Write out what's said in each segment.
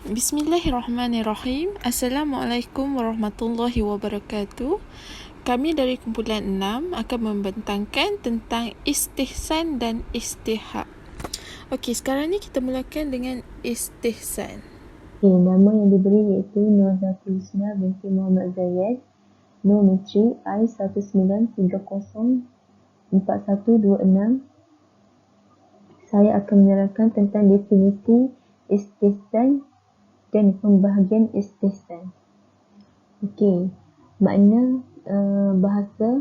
Bismillahirrahmanirrahim. Assalamualaikum warahmatullahi wabarakatuh. Kami dari kumpulan 6 akan membentangkan tentang istihsan dan istihak. Okey, sekarang ni kita mulakan dengan istihsan. Nama yang diberi iaitu Nur Zaki Husna binti Muhammad Zayed, Nur Menteri I19304126. Saya akan menerangkan tentang definisi istihsan dan pembahagian istihsan. Okey, makna bahasa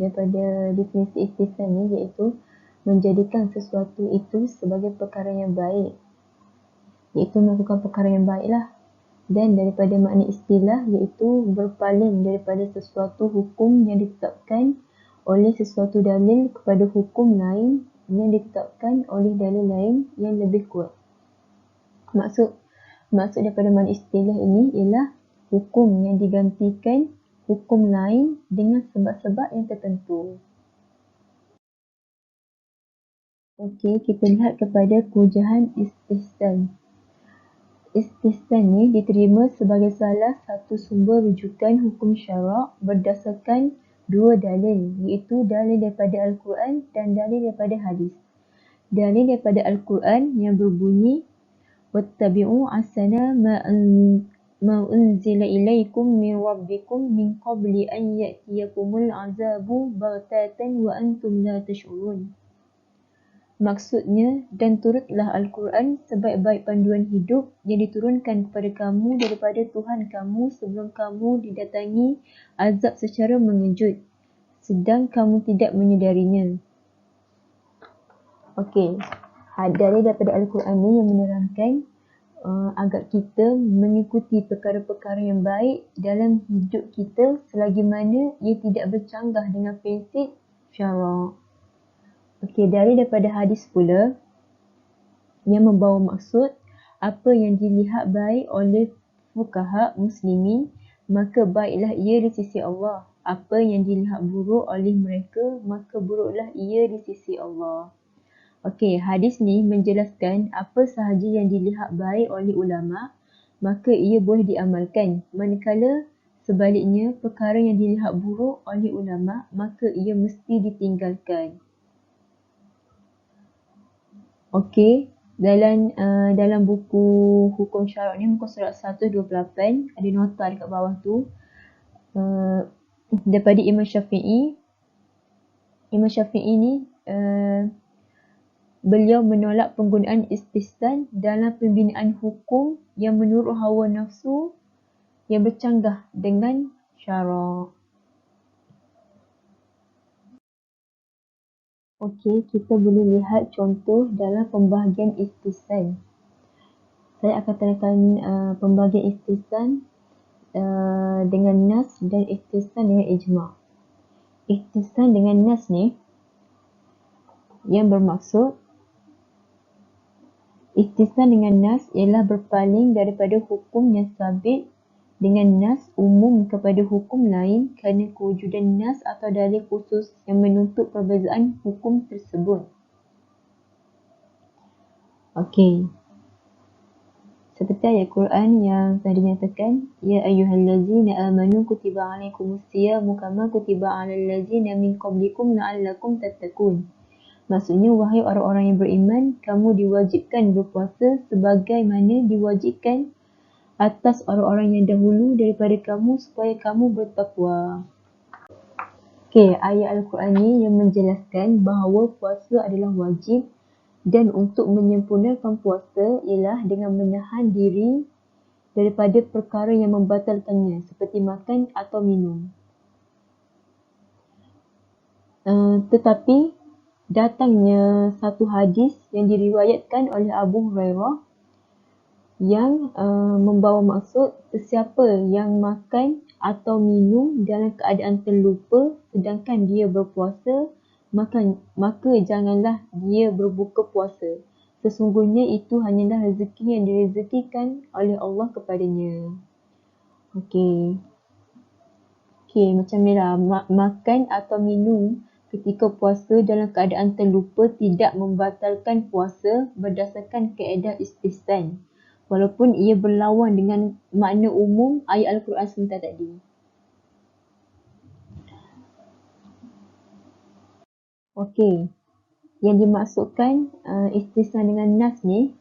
daripada definisi istihsan ni iaitu menjadikan sesuatu itu sebagai perkara yang baik, iaitu melakukan perkara yang baiklah. Dan daripada makna istilah iaitu berpaling daripada sesuatu hukum yang ditetapkan oleh sesuatu dalil kepada hukum lain yang ditetapkan oleh dalil lain yang lebih kuat. Maksud daripada makna istilah ini ialah hukum yang digantikan hukum lain dengan sebab-sebab yang tertentu. Okey, kita lihat kepada kehujahan istihsan. Istihsan ni diterima sebagai salah satu sumber rujukan hukum syarak berdasarkan dua dalil, iaitu dalil daripada Al-Quran dan dalil daripada hadis. Dalil daripada Al-Quran yang berbunyi wattabi'u ahsana ma unzila ilaikum min rabbikum min qabli an ya'tiyakumul azabu baghtatan wa antum la tash'urun. Maksudnya, dan turutlah Al-Quran sebaik-baik panduan hidup yang diturunkan kepada kamu daripada Tuhan kamu sebelum kamu didatangi azab secara mengejut, sedang kamu tidak menyedarinya. Okey, dalil daripada Al-Quran ni yang menerangkan agar kita mengikuti perkara-perkara yang baik dalam hidup kita selagi mana ia tidak bercanggah dengan prinsip syarak. Okey, dalil daripada hadis pula yang membawa maksud apa yang dilihat baik oleh fuqaha muslimin, maka baiklah ia di sisi Allah. Apa yang dilihat buruk oleh mereka, maka buruklah ia di sisi Allah. Okey, hadis ni menjelaskan apa sahaja yang dilihat baik oleh ulama, maka ia boleh diamalkan. Manakala sebaliknya, perkara yang dilihat buruk oleh ulama, maka ia mesti ditinggalkan. Okey, dalam buku hukum syarak ni, muka surat 128, ada nota dekat bawah tu, daripada Imam Syafi'i. Imam Syafi'i ni beliau menolak penggunaan istihsan dalam pembinaan hukum yang menurut hawa nafsu yang bercanggah dengan syarak. Okey, kita boleh lihat contoh dalam pembahagian istihsan. Saya akan terangkan pembahagian istihsan dengan nas dan istihsan dengan ijma'. Istihsan dengan nas ni yang bermaksud istihsan dengan nas ialah berpaling daripada hukum yang sabit dengan nas umum kepada hukum lain kerana kewujudan nas atau dalil khusus yang menuntut perbezaan hukum tersebut. Okey. Seperti ayat Quran yang telah dinyatakan, ya ayyuhallazina amanu kutiba alaikumusyiyamu kama kutiba alal ladzina min qablikum la'allakum tattaqun. Maksudnya, wahai orang-orang yang beriman, kamu diwajibkan berpuasa sebagaimana diwajibkan atas orang-orang yang dahulu daripada kamu supaya kamu bertakwa. Okey, ayat Al-Quran ni yang menjelaskan bahawa puasa adalah wajib dan untuk menyempurnakan puasa ialah dengan menahan diri daripada perkara yang membatalkannya seperti makan atau minum. Tetapi datangnya satu hadis yang diriwayatkan oleh Abu Hurairah yang membawa maksud sesiapa yang makan atau minum dalam keadaan terlupa sedangkan dia berpuasa, maka janganlah dia berbuka puasa. Sesungguhnya itu hanyalah rezeki yang direzekikan oleh Allah kepadanya. Okey, macam ni lah. Makan atau minum ketika puasa dalam keadaan terlupa tidak membatalkan puasa berdasarkan kaedah istihsan. walaupun ia berlawan dengan makna umum ayat Al-Quran sebentar tadi. Okey, yang dimaksudkan istisna dengan nas ni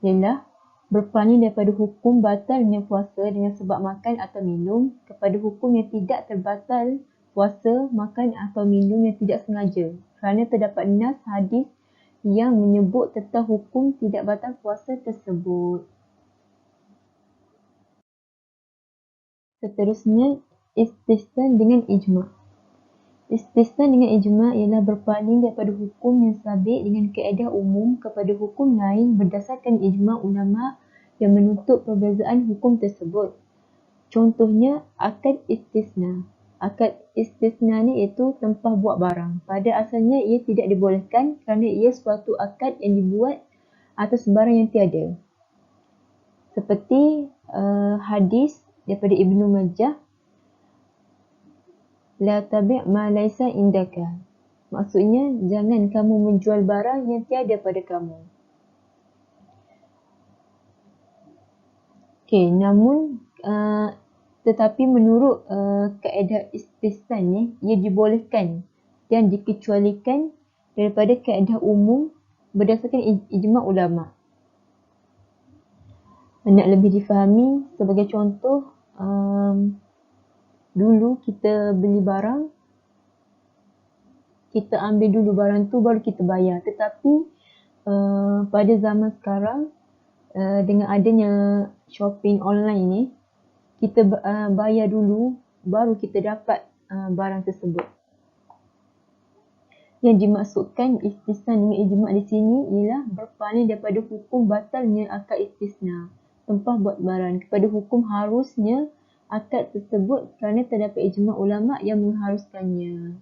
ialah berpaling daripada hukum batalnya puasa dengan sebab makan atau minum kepada hukum yang tidak terbatal puasa, makan atau minum yang tidak sengaja, kerana terdapat nas hadis yang menyebut tentang hukum tidak batal puasa tersebut. Seterusnya, istisna dengan ijma'. Istisna dengan ijma' ialah berpaling daripada hukum yang sabit dengan kaedah umum kepada hukum lain berdasarkan ijma' ulama' yang menuntut perbezaan hukum tersebut. Contohnya, akad istisna. Akad istisna ni iaitu tempah buat barang. Pada asalnya ia tidak dibolehkan kerana ia suatu akad yang dibuat atas barang yang tiada. Seperti hadis daripada Ibnu Majah, la tabi' ma laisa indaka. Maksudnya, jangan kamu menjual barang yang tiada pada kamu. Okey, namun tetapi menurut kaedah istisna ni, ia dibolehkan dan dikecualikan daripada kaedah umum berdasarkan ijma' ulama'. Nak lebih difahami, sebagai contoh, dulu kita beli barang, kita ambil dulu barang tu baru kita bayar. Tetapi pada zaman sekarang, dengan adanya shopping online ni, kita bayar dulu baru kita dapat barang tersebut. Yang dimaksudkan istisna dengan ijma' di sini ialah berpaling daripada hukum batalnya akad istisna, tempah buat barang, kepada hukum harusnya akad tersebut kerana terdapat ijma' ulama' yang mengharuskannya.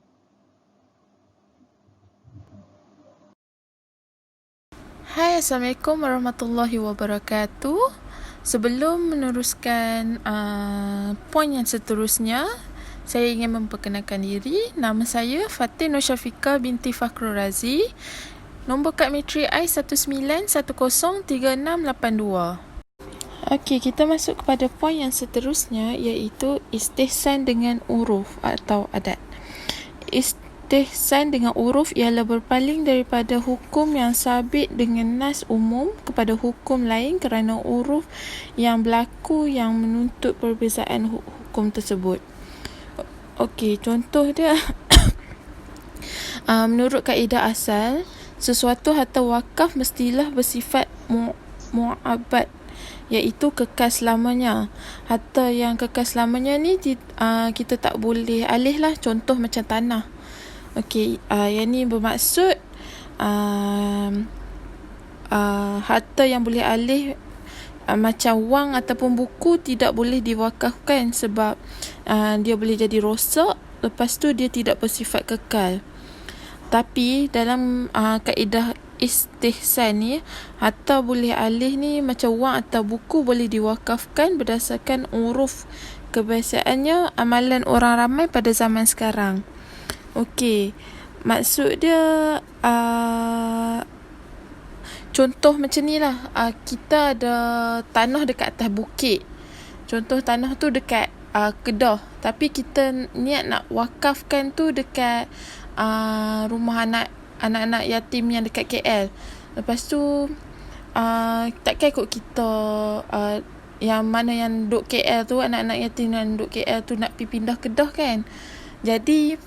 Hai, Assalamualaikum warahmatullahi wabarakatuh. Sebelum meneruskan poin yang seterusnya, saya ingin memperkenalkan diri. Nama saya Fatin Nur Syafiqah binti Fakhrul Razi. Nombor kad matrik I 19103682. Okey, kita masuk kepada poin yang seterusnya, iaitu istihsan dengan uruf atau adat. Istihsan dengan uruf ialah berpaling daripada hukum yang sabit dengan nas umum kepada hukum lain kerana uruf yang berlaku yang menuntut perbezaan hukum tersebut. Okey, contoh dia menurut kaedah asal, sesuatu harta wakaf mestilah bersifat mu'abbad, iaitu kekal selamanya. Harta yang kekal selamanya ni kita tak boleh alih lah, contoh macam tanah. Okey, yang ni bermaksud harta yang boleh alih macam wang ataupun buku tidak boleh diwakafkan sebab dia boleh jadi rosak, lepas tu dia tidak bersifat kekal. Tapi dalam kaedah istihsan ni, harta boleh alih ni macam wang atau buku boleh diwakafkan berdasarkan uruf. Kebiasaannya amalan orang ramai pada zaman sekarang. Okey, maksud dia contoh macam ni lah, kita ada tanah dekat atas bukit. Contoh tanah tu dekat Kedah, tapi kita niat nak wakafkan tu dekat rumah anak-anak yatim yang dekat KL. Lepas tu takkan ikut kita yang mana yang duduk KL tu, anak-anak yatim yang duduk KL tu nak pergi pindah Kedah kan. Jadi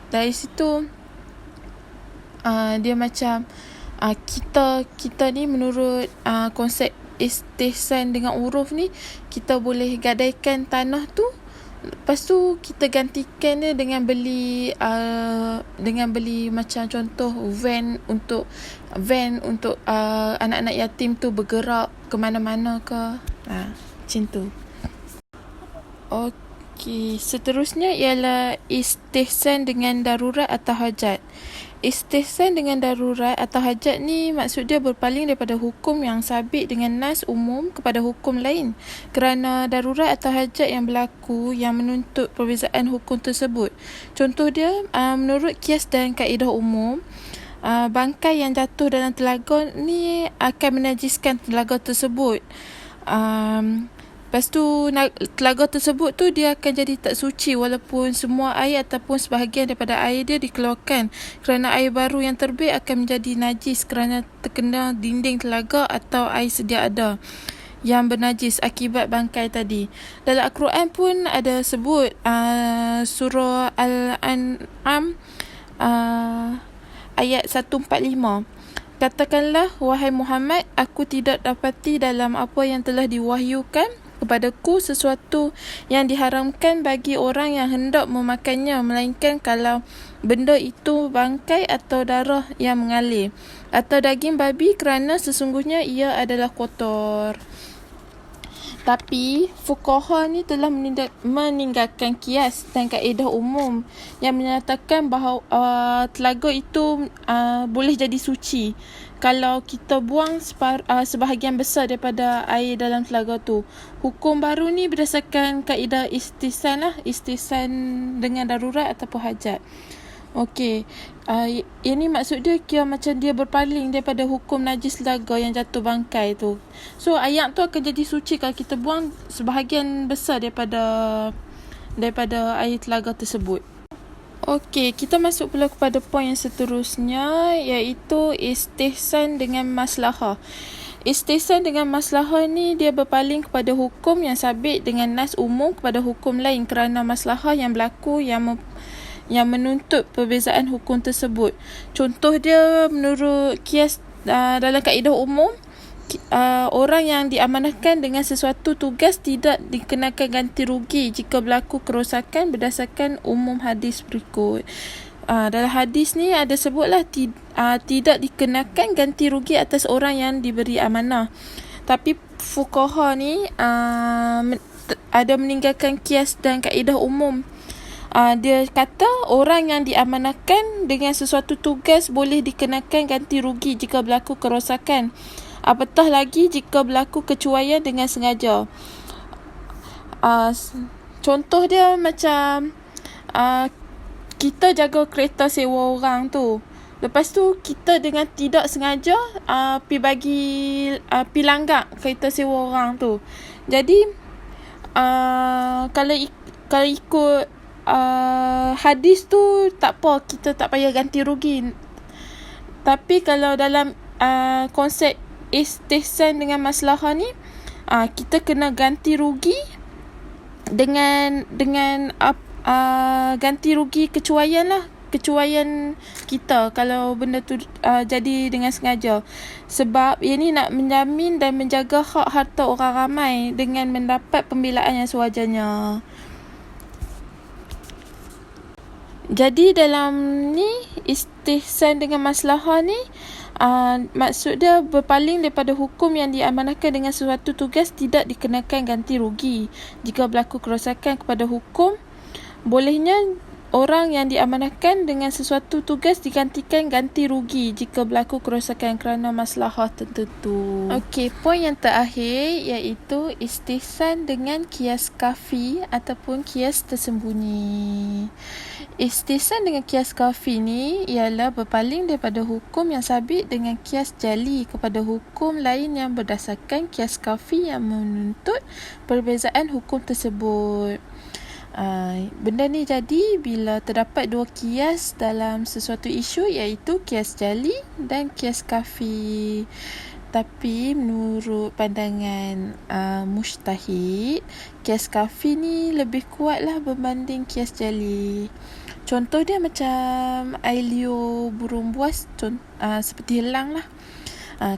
dari situ dia macam kita ni menurut konsep istihsan dengan uruf ni, kita boleh gadaikan tanah tu, lepas tu kita gantikan dia dengan beli macam contoh van untuk anak-anak yatim tu bergerak ke mana-mana ke, macam tu. Okey, seterusnya ialah istihsan dengan darurat atau hajat. Istihsan dengan darurat atau hajat ni maksud dia berpaling daripada hukum yang sabit dengan nas umum kepada hukum lain kerana darurat atau hajat yang berlaku yang menuntut perbezaan hukum tersebut. Contoh dia menurut kias dan kaedah umum, bangkai yang jatuh dalam telaga ni akan menajiskan telaga tersebut. Lepas tu telaga tersebut tu dia akan jadi tak suci walaupun semua air ataupun sebahagian daripada air dia dikeluarkan, kerana air baru yang terbit akan menjadi najis kerana terkena dinding telaga atau air sedia ada yang bernajis akibat bangkai tadi. Dalam Al-Quran pun ada sebut surah Al-An'am ayat 145. Katakanlah, wahai Muhammad, aku tidak dapati dalam apa yang telah diwahyukan kepadaku sesuatu yang diharamkan bagi orang yang hendak memakannya, melainkan kalau benda itu bangkai atau darah yang mengalir atau daging babi, kerana sesungguhnya ia adalah kotor. Tapi fuqaha ni telah meninggalkan kias dan kaedah umum yang menyatakan bahawa telaga itu boleh jadi suci kalau kita buang sebahagian besar daripada air dalam telaga tu. Hukum baru ni berdasarkan kaedah istihsan dengan darurat ataupun hajat. Okey, ini maksud dia kira macam dia berpaling daripada hukum najis telaga yang jatuh bangkai tu. So ayat tu akan jadi suci kalau kita buang sebahagian besar daripada air telaga tersebut. Okey, kita masuk pula kepada poin yang seterusnya, iaitu istihsan dengan maslahah. Istihsan dengan maslahah ni dia berpaling kepada hukum yang sabit dengan nas umum kepada hukum lain kerana maslahah yang berlaku yang menuntut perbezaan hukum tersebut. Contoh dia menurut kias dalam kaedah umum, orang yang diamanahkan dengan sesuatu tugas tidak dikenakan ganti rugi jika berlaku kerosakan berdasarkan umum hadis berikut. Dalam hadis ni ada sebutlah tidak dikenakan ganti rugi atas orang yang diberi amanah. Tapi fuqaha ni ada meninggalkan kias dan kaedah umum. Dia kata orang yang diamanahkan dengan sesuatu tugas boleh dikenakan ganti rugi jika berlaku kerosakan, apatah lagi jika berlaku kecuaian dengan sengaja. Contoh dia macam kita jaga kereta sewa orang tu, lepas tu kita dengan tidak sengaja pi langgar kereta sewa orang tu. Jadi kalau ikut hadis tu tak apa, kita tak payah ganti rugi. Tapi kalau dalam konsep istihsan dengan maslahah ni, kita kena ganti rugi dengan ganti rugi kecuaian kita kalau benda tu jadi dengan sengaja. Sebab ini nak menjamin dan menjaga hak harta orang ramai dengan mendapat pembelaan yang sewajarnya. Jadi dalam ni istihsan dengan maslahah ni maksud dia berpaling daripada hukum yang diamanahkan dengan sesuatu tugas tidak dikenakan ganti rugi jika berlaku kerosakan kepada hukum. Bolehnya orang yang diamanahkan dengan sesuatu tugas digantikan ganti rugi jika berlaku kerosakan kerana maslahah tertentu. Okey, poin yang terakhir iaitu istihsan dengan kias kafi ataupun kias tersembunyi. Istihsan dengan kias kafi ni ialah berpaling daripada hukum yang sabit dengan kias jali kepada hukum lain yang berdasarkan kias kafi yang menuntut perbezaan hukum tersebut. Benda ni jadi bila terdapat dua kias dalam sesuatu isu, iaitu kias jali dan kias kafi. Tapi menurut pandangan mujtahid, kias kafi ni lebih kuatlah berbanding kias jali. Contoh dia macam air liur burung buas, seperti helang lah.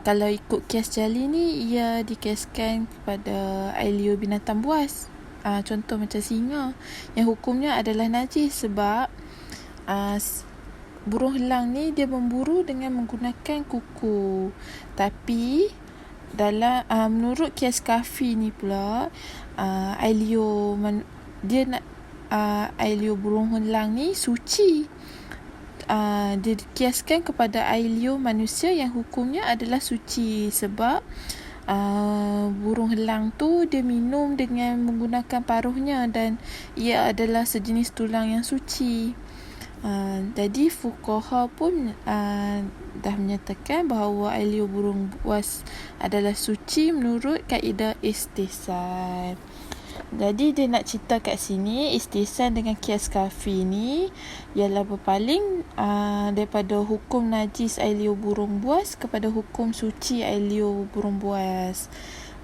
Kalau ikut kias jali ni, ia dikiaskan kepada air liur binatang buas. Contoh macam singa, yang hukumnya adalah najis sebab burung helang ni dia memburu dengan menggunakan kuku. Tapi dalam menurut kias kafi ni pula, air liur air liur burung helang ni suci. Dia dikiaskan kepada air liur manusia yang hukumnya adalah suci sebab burung helang tu dia minum dengan menggunakan paruhnya dan ia adalah sejenis tulang yang suci. Jadi fuqaha pun dah menyatakan bahawa air liur burung buas adalah suci menurut kaedah istihsan. Jadi dia nak cerita kat sini, istihsan dengan kias kafi ni ialah berpaling daripada hukum najis air liur burung buas kepada hukum suci air liur burung buas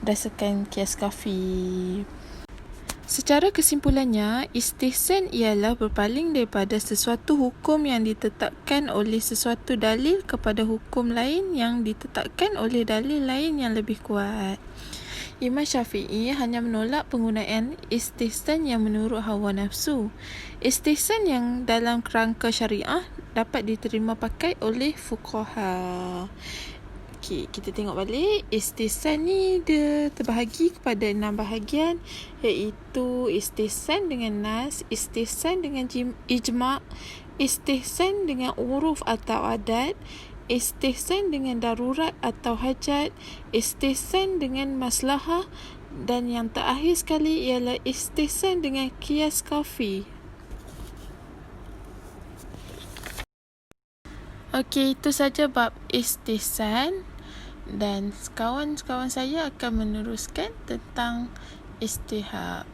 berdasarkan kias kafi. Secara kesimpulannya, istihsan ialah berpaling daripada sesuatu hukum yang ditetapkan oleh sesuatu dalil kepada hukum lain yang ditetapkan oleh dalil lain yang lebih kuat. Imam Syafi'i hanya menolak penggunaan istihsan yang menurut hawa nafsu. Istihsan yang dalam kerangka syariah dapat diterima pakai oleh fuqaha. Okey, kita tengok balik. Istihsan ni dia terbahagi kepada 6 bahagian, iaitu istihsan dengan nas, istihsan dengan ijma', istihsan dengan uruf atau adat, istihsan dengan darurat atau hajat, istihsan dengan maslahah, dan yang terakhir sekali ialah istihsan dengan qiyas kafi. Okey, itu saja bab istihsan, dan kawan-kawan saya akan meneruskan tentang istihab.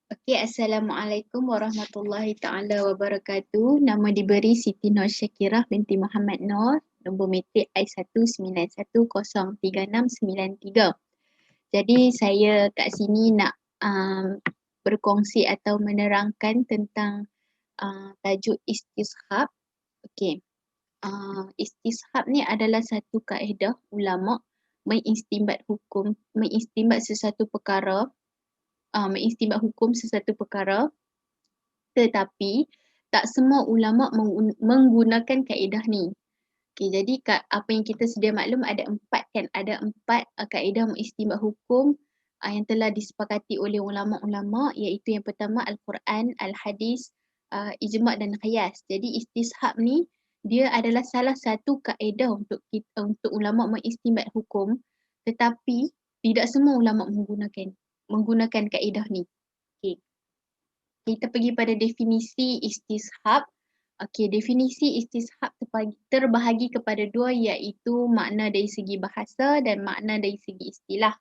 Okey, Assalamualaikum warahmatullahi ta'ala wabarakatuh. Nama diberi Siti Nur Syakirah binti Muhammad Nur. Nombor metrik I191036993. Jadi saya kat sini nak berkongsi atau menerangkan tentang tajuk istishab. Okey. Istishab ni adalah satu kaedah ulama mengistinbat sesuatu perkara, mengistinbat hukum sesuatu perkara, tetapi tak semua ulama menggunakan kaedah ni. Okay, jadi apa yang kita sedia maklum ada 4 kan, ada 4 kaedah mengistinbat hukum yang telah disepakati oleh ulama-ulama, iaitu yang pertama Al-Quran, Al-Hadis, Ijma' dan Qiyas. Jadi istishab ni dia adalah salah satu kaedah untuk ulama mengistinbat hukum, tetapi tidak semua ulama menggunakan kaedah ni. Okay. Kita pergi pada definisi istishab. Okey, definisi istishab terbahagi kepada 2, iaitu makna dari segi bahasa dan makna dari segi istilah.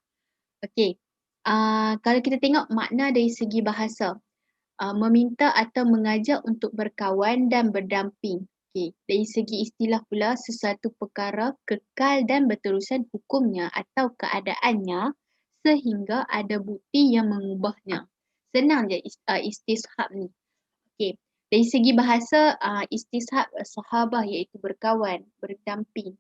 Okey. Kalau kita tengok makna dari segi bahasa, meminta atau mengajak untuk berkawan dan berdamping. Okey, dari segi istilah pula, sesuatu perkara kekal dan berterusan hukumnya atau keadaannya sehingga ada bukti yang mengubahnya. Senang je istishab ni. Okey, dari segi bahasa, istishab sahabah iaitu berkawan, berdamping,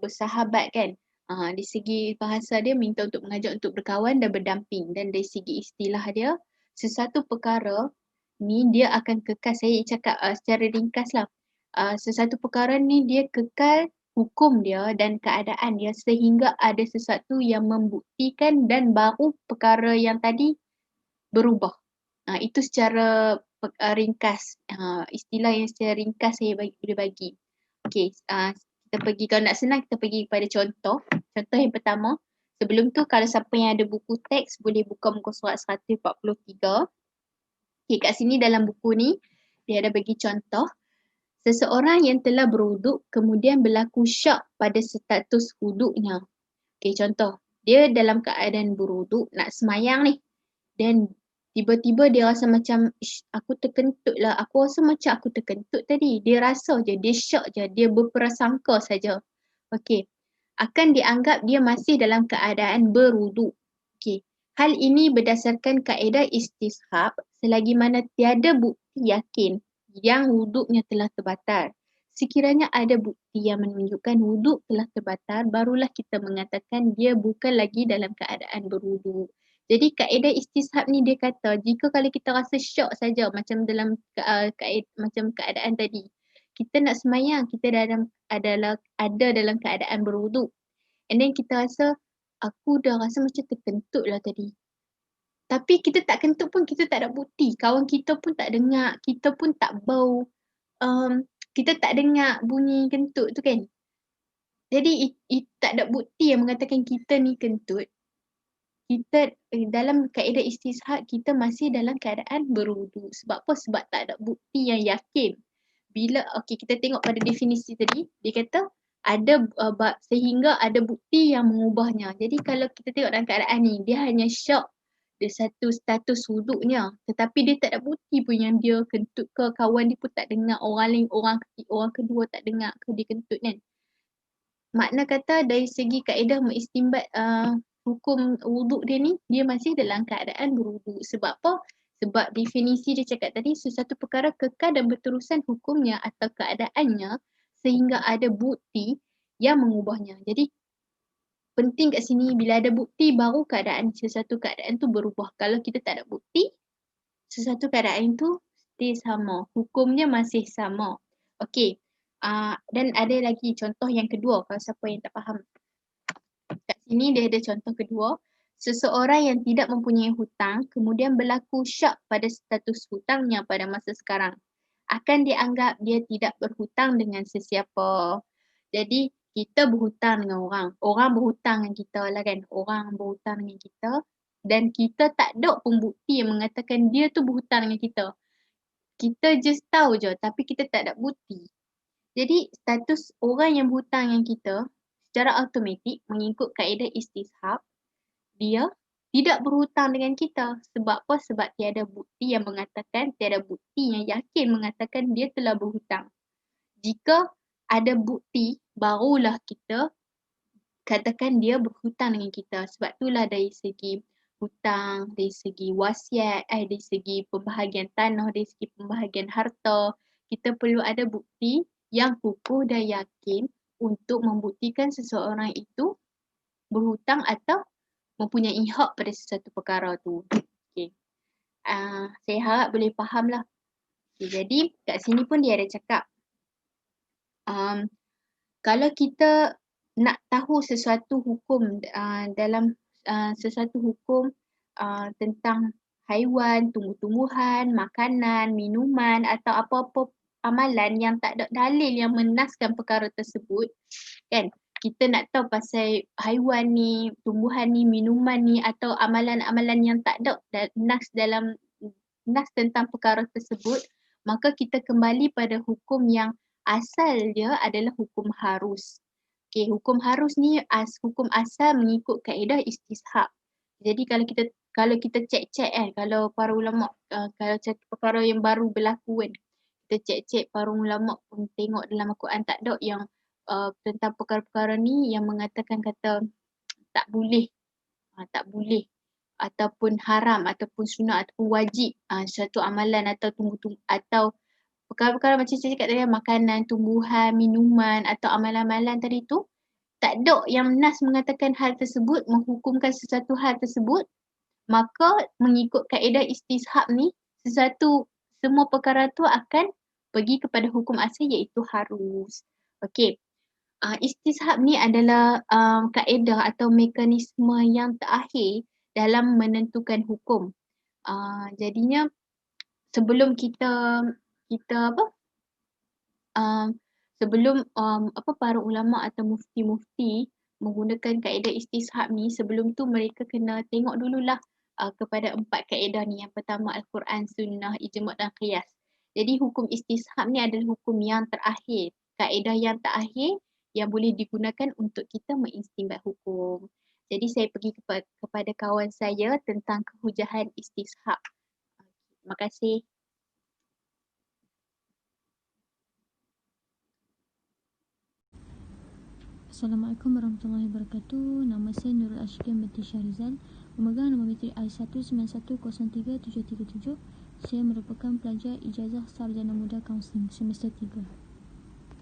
bersahabat kan. Di segi bahasa dia minta untuk mengajak untuk berkawan dan berdamping, dan dari segi istilah dia, sesuatu perkara ni dia akan kekal. Saya cakap secara ringkas lah. Sesuatu perkara ni dia kekal hukum dia dan keadaan dia sehingga ada sesuatu yang membuktikan dan baru perkara yang tadi berubah. Itu secara ringkas. Istilah yang secara ringkas saya boleh bagi. Okey, kita pergi, kalau nak senang kita pergi kepada contoh. Contoh yang pertama, sebelum tu kalau siapa yang ada buku teks boleh buka muka surat 143. Okey, kat sini dalam buku ni dia ada bagi contoh. Seseorang yang telah berwuduk kemudian berlaku syak pada status wuduknya. Okey, contoh. Dia dalam keadaan berwuduk nak semayang ni. Dan tiba-tiba dia rasa macam aku terkentut lah. Aku rasa macam aku terkentut tadi. Dia rasa je, dia syak je, dia berprasangka saja. Okey. Akan dianggap dia masih dalam keadaan berwuduk. Okey. Hal ini berdasarkan kaedah istishab selagi mana tiada bukti yakin yang wuduknya telah terbatal. Sekiranya ada bukti yang menunjukkan wuduk telah terbatal, barulah kita mengatakan dia bukan lagi dalam keadaan berwuduk. Jadi kaedah istishab ni dia kata jika kalau kita rasa syok saja macam dalam macam keadaan tadi, kita nak semayang, kita ada dalam keadaan berwuduk. And then kita rasa aku dah rasa macam terkentut lah tadi. Tapi kita tak kentut pun kita tak ada bukti. Kawan kita pun tak dengar, kita pun tak bau. Kita tak dengar bunyi kentut tu kan. Jadi tak ada bukti yang mengatakan kita ni kentut. kita dalam kaedah istishad kita masih dalam keadaan berwudu. Sebab apa? Sebab tak ada bukti yang yakin. Bila kita tengok pada definisi tadi, dia kata ada sehingga ada bukti yang mengubahnya. Jadi kalau kita tengok dalam keadaan ni, dia hanya syak dia satu status wuduknya, tetapi dia tak ada bukti pun yang dia kentut ke, kawan dia pun tak dengar, orang lain, orang kedua tak dengar ke dia kentut kan. Makna kata dari segi kaedah mengistimbat hukum wuduk dia ni, dia masih dalam keadaan berwuduk. Sebab apa? Sebab definisi dia cakap tadi, sesuatu perkara kekal dan berterusan hukumnya atau keadaannya sehingga ada bukti yang mengubahnya. Jadi penting kat sini bila ada bukti baru sesuatu keadaan tu berubah. Kalau kita tak ada bukti, sesuatu keadaan tu stay sama. Hukumnya masih sama. Okey. Dan ada lagi contoh yang kedua kalau siapa yang tak faham. Kat sini dia ada contoh kedua. Seseorang yang tidak mempunyai hutang kemudian berlaku syak pada status hutangnya pada masa sekarang. Akan dianggap dia tidak berhutang dengan sesiapa. Jadi kita berhutang dengan orang. Orang berhutang dengan kita lah kan. Orang berhutang dengan kita. Dan kita tak ada pun bukti yang mengatakan dia tu berhutang dengan kita. Kita just tahu je tapi kita tak ada bukti. Jadi status orang yang berhutang dengan kita secara automatik mengikut kaedah istishab, dia tidak berhutang dengan kita. Sebab apa? Sebab tiada bukti yang mengatakan, tiada bukti yang yakin mengatakan dia telah berhutang. Jika ada bukti, barulah kita katakan dia berhutang dengan kita. Sebab itulah dari segi hutang, dari segi wasiat, dari segi pembahagian tanah, dari segi pembahagian harta, kita perlu ada bukti yang kukuh dan yakin untuk membuktikan seseorang itu berhutang atau mempunyai hak pada sesuatu perkara tu. Okay. Saya harap boleh faham lah. Okay, jadi kat sini pun dia ada cakap kalau kita nak tahu sesuatu hukum dalam sesuatu hukum tentang haiwan, tumbuh-tumbuhan, makanan, minuman atau apa-apa amalan yang tak ada dalil yang menaskan perkara tersebut, kan? Kita nak tahu pasal haiwan ni, tumbuhan ni, minuman ni atau amalan-amalan yang tak ada nas tentang perkara tersebut, maka kita kembali pada hukum yang asal dia adalah hukum harus. Okey, hukum harus ni hukum asal mengikut kaedah istishab. Jadi kalau kita cek-cek kalau para ulama kalau perkara yang baru berlaku kan, kita cek-cek para ulama pun tengok dalam Al-Quran tak ada yang tentang perkara-perkara ni yang mengatakan kata tak boleh ataupun haram ataupun sunat ataupun wajib suatu amalan atau atau perkara-perkara macam saya cakap tadi makanan, tumbuhan, minuman atau amalan-amalan tadi tu tak ada yang nas mengatakan hal tersebut, menghukumkan sesuatu hal tersebut, maka mengikut kaedah istishab ni semua perkara tu akan pergi kepada hukum asal iaitu harus. Okey. Istishab ni adalah kaedah atau mekanisme yang terakhir dalam menentukan hukum. Jadinya sebelum sebelum para ulama atau mufti-mufti menggunakan kaedah istishab ni, sebelum tu mereka kena tengok dululah kepada 4 kaedah ni. Yang pertama Al-Quran, Sunnah, Ijma' dan Qiyas. Jadi hukum istishab ni adalah hukum yang terakhir, kaedah yang terakhir yang boleh digunakan untuk kita mengistimbat hukum. Jadi saya pergi kepada kawan saya tentang kehujahan istishab. Terima kasih. Assalamualaikum warahmatullahi wabarakatuh. Nama saya Nurul Ashikin binti Syahrizal, memegang nombor metrik I1910377. Saya merupakan pelajar ijazah sarjana muda kaunseling semester 3.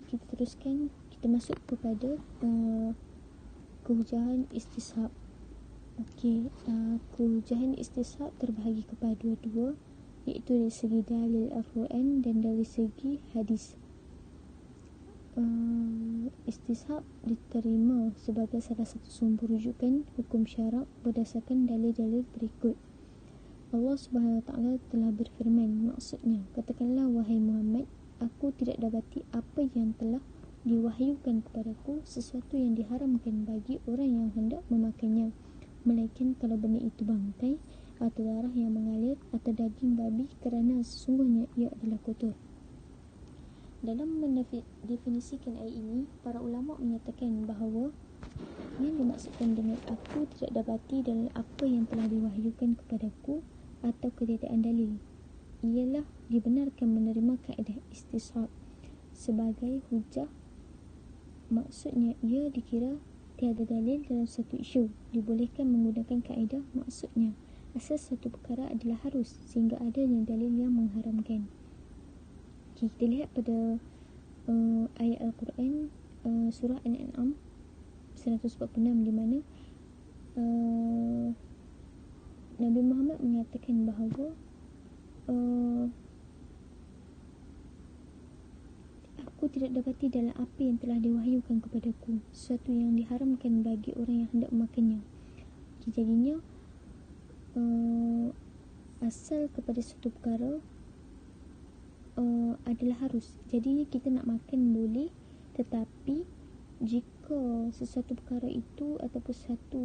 Kita teruskan, kita masuk kepada kehujahan istishab. Okey, kehujahan istishab terbahagi kepada dua-dua, iaitu dari segi dalil Al-Quran dan dari segi hadis. Istishab diterima sebagai salah satu sumber rujukan hukum syarak berdasarkan dalil-dalil berikut. Allah Subhanahu Wa Taala telah berfirman, maksudnya, katakanlah wahai Muhammad, aku tidak dapati apa yang telah diwahyukan kepadaku sesuatu yang diharamkan bagi orang yang hendak memakannya, melainkan kalau benda itu bangkai atau darah yang mengalir atau daging babi, kerana sesungguhnya ia adalah kotor. Dalam mendefinisikan ayat ini, para ulama menyatakan bahawa yang dimaksudkan dengan aku tidak dapati dalam apa yang telah diwahyukan kepadaku atau ketiadaan dalil ialah dibenarkan menerima kaedah istishab sebagai hujah. Maksudnya ia dikira tiada dalil dalam satu isu, dibolehkan menggunakan kaedah. Maksudnya asas satu perkara adalah harus sehingga adanya dalil yang mengharamkan. Okay, kita lihat pada ayat Al-Quran surah Al-An'am 146 di mana Nabi Muhammad mengatakan bahawa aku tidak dapati dalam apa yang telah diwahyukan kepadaku sesuatu yang diharamkan bagi orang yang hendak memakannya. Jadinya asal kepada satu perkara adalah harus. Jadi kita nak makan boleh, tetapi jika sesuatu perkara itu ataupun satu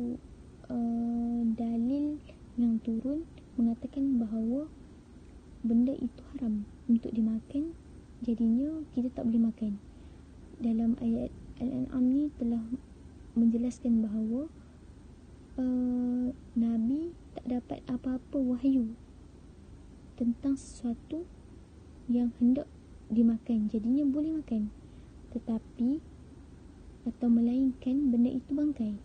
dalil yang turun mengatakan bahawa benda itu haram untuk dimakan, jadinya kita tak boleh makan. Dalam ayat Al-An'am ni telah menjelaskan bahawa Nabi tak dapat apa-apa wahyu tentang sesuatu yang hendak dimakan, jadinya boleh makan. Tetapi atau melainkan benda itu bangkai.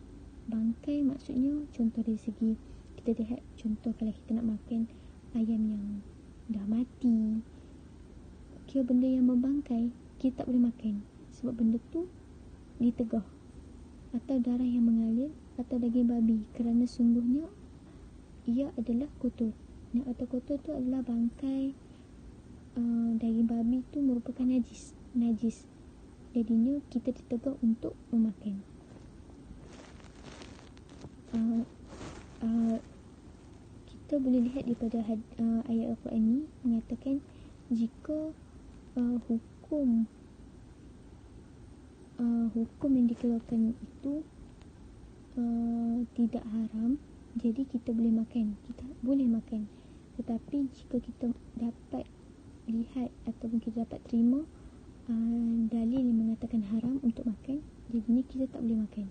Bangkai maksudnya contoh dari segi kita lihat, contoh kalau kita nak makan ayam yang dah mati, kira benda yang membangkai kita tak boleh makan sebab benda tu ditegah. Atau darah yang mengalir atau daging babi, kerana sungguhnya ia adalah kotor. Atau kotor tu adalah bangkai daging babi tu merupakan najis. Jadinya kita ditegak untuk memakan. Kita boleh lihat daripada ayat Al-Quran ni mengatakan jika hukum yang dikeluarkan itu tidak haram, jadi kita boleh makan. Kita boleh makan. Tetapi jika kita dapat lihat ataupun kita dapat terima dalil yang mengatakan haram untuk makan, jadinya kita tak boleh makan.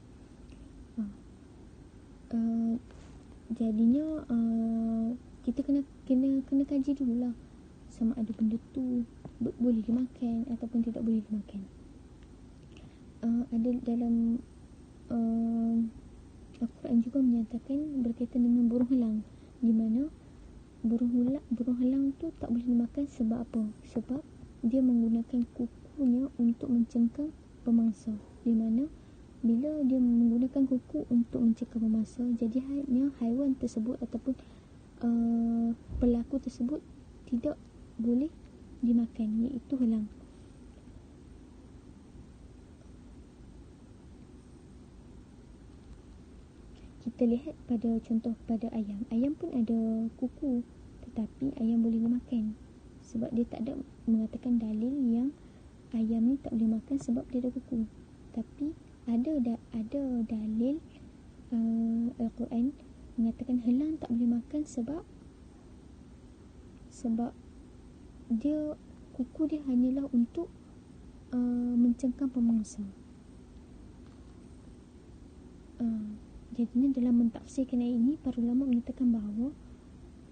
Jadinya kita kena kaji dululah sama ada benda tu boleh dimakan ataupun tidak boleh dimakan. Ada dalam Al-Quran juga menyatakan berkaitan dengan burung helang, di mana burung helang tu tak boleh dimakan. Sebab apa? Sebab dia menggunakan kukunya untuk mencengkam pemangsa, di mana bila dia menggunakan kuku untuk mencengkam pemangsa, jadi hanya haiwan tersebut ataupun pelaku tersebut tidak boleh dimakan, iaitu helang. Kita lihat pada contoh pada ayam. Ayam pun ada kuku, tetapi ayam boleh dimakan sebab dia tak ada mengatakan dalil yang ayam ni tak boleh makan sebab dia ada kuku. Tapi ada dalil Al-Quran mengatakan helang tak boleh makan sebab dia kuku dia hanyalah untuk mencengkam pemangsa. Jadinya dalam mentafsirkan ayat ini, para ulama menyatakan bahawa